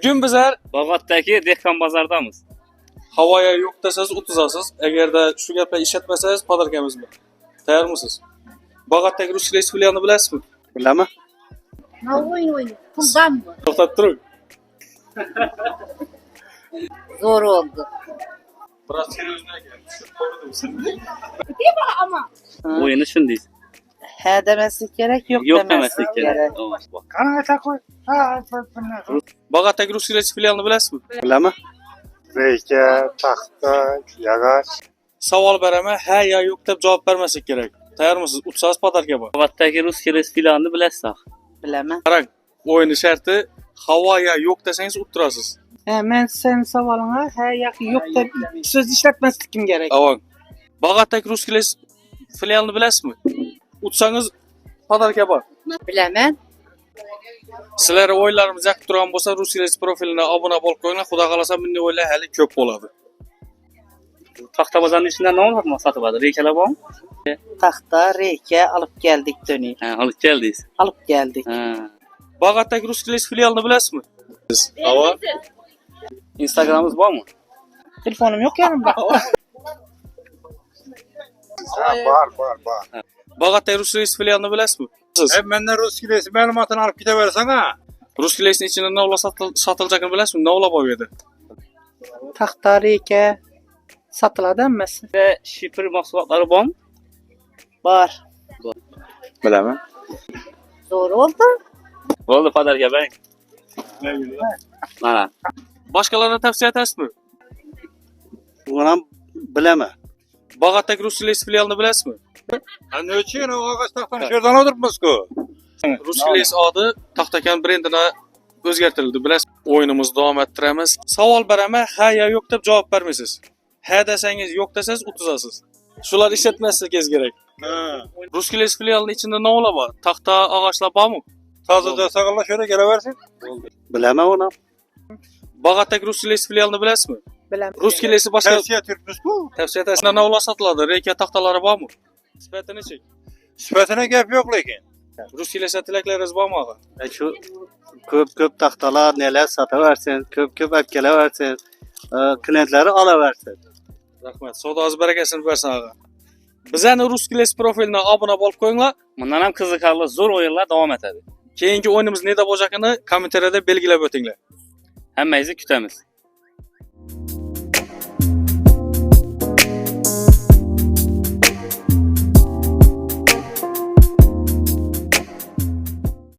Bugün bizler Bag'atdagi dehqon bozordamiz. havoya yo'q desangiz o'tizasiz. Agarda shu gapni ishlatmasangiz podarkamiz bor. Tayyormisiz? Bag'atdagi rus reys filialini bilasizmi? Bilaman. Ha o'yin. Puldanmi? To'xtab turing. Zo'r oldu. Biroz seriyozroq gap. Tushib ko'rdim sizni. Ama O'yini shundaysiz. he demesi gerek, yok Yo'q demesi demaslik gerek. kerak. Bag'atdagi rus reys filialini bilasizmi? Bilaman. Reyka, taxta, yog'och. Savol beraman, ha yo yo'q deb javob bermaslik kerak. Tayyormisiz? Utsasiz podarka bor. Bag'atdagi rus reys filialini bilasizmi? Bilemem. Qarang, o'yini sharti havoya yo'q desangiz o'tirasiz. Men sen savolingga ha yo'q deb so'z ishlatmasligim kerak. Avang. Bag'atdagi rus reys filialini bilasizmi? Utsangiz podarka bor. Bilemem. Sizlar o'yinlarimiz yoqib turgan bo'lsa, Rus Reys profiliga obuna bo'lib qo'yinglar. Xudo xolasa bunday o'yinlar hali ko'p bo'ladi. Taxta bozorning ichidan nima olib sotib oladi? Reykalar bormi? Taxta, reyka alıp geldik dönü. Ha, olib keldingiz. Alıp geldik. Ha. Bag'atdagi Rus Reys filialini bilasizmi? Ava. Instagram'imiz bormi? Telefonim yo'q yanimda. Bor. Bag'atdagi Rus Reys filialini bilasizmi? Menden Rus kilesi ma'lumotini olib ketaversan ha. Rus Reysning ichida navla sotilajagini bilasizmi? Navla bor edi. Taxta, reyka sotiladi hammasi. Ve shifr mahsulotlari bormi? Var. Bilaman. Zo'r oldu. Bo'ldi, podarka bering. Mana. Boshqalarga tavsiya etasizmi? Buni bilaman. Bag'atdagi Rus Reys filialini bilasizmi? Ne için o ağaç taxtani yerdan o'tiribmiz-ku? Rus Reys odi Taxtakan brendini o'zgartirildi. Bilasiz, o'yinimizni davom ettiramiz. Savol beraman, ha yo yo'q deb javob bermaysiz. Ha desangiz, yo'q desangiz o'tizasiz. Shular ishlatmasligingiz kerak. Rus Reys filialining ichida nima bor? Taxta, og'ochlar bormi? Tozada sağırla şöyle geleversin. Bilaman onu. Bag'atdagi Rus Reys filialini bilasizmi? Bilaman. Rus Reys boshqa Tavsiye etibmiz-ku. tavsiya etasizmi? Navla sotiladi, reyka taxtalari bormi? Sifatini chek. Sifatine gap yok lekin. Rus Reys tilaklaringiz bormi og'a? Şu köp taxtalar neler sataversin, köp akelaversin. Klientleri alaversin. Rahmat. Savdoingiz barakasini bersin og'a. Bizani Rus Reys profiliga obuna bo'lib qo'yinglar. Bundan ham qiziqarli zo'r o'yinlar davom etadi. Keyingi o'yinimiz neda bo'lajagini kommentariyada belgilab o'tinglar. Hammangizni kutamiz.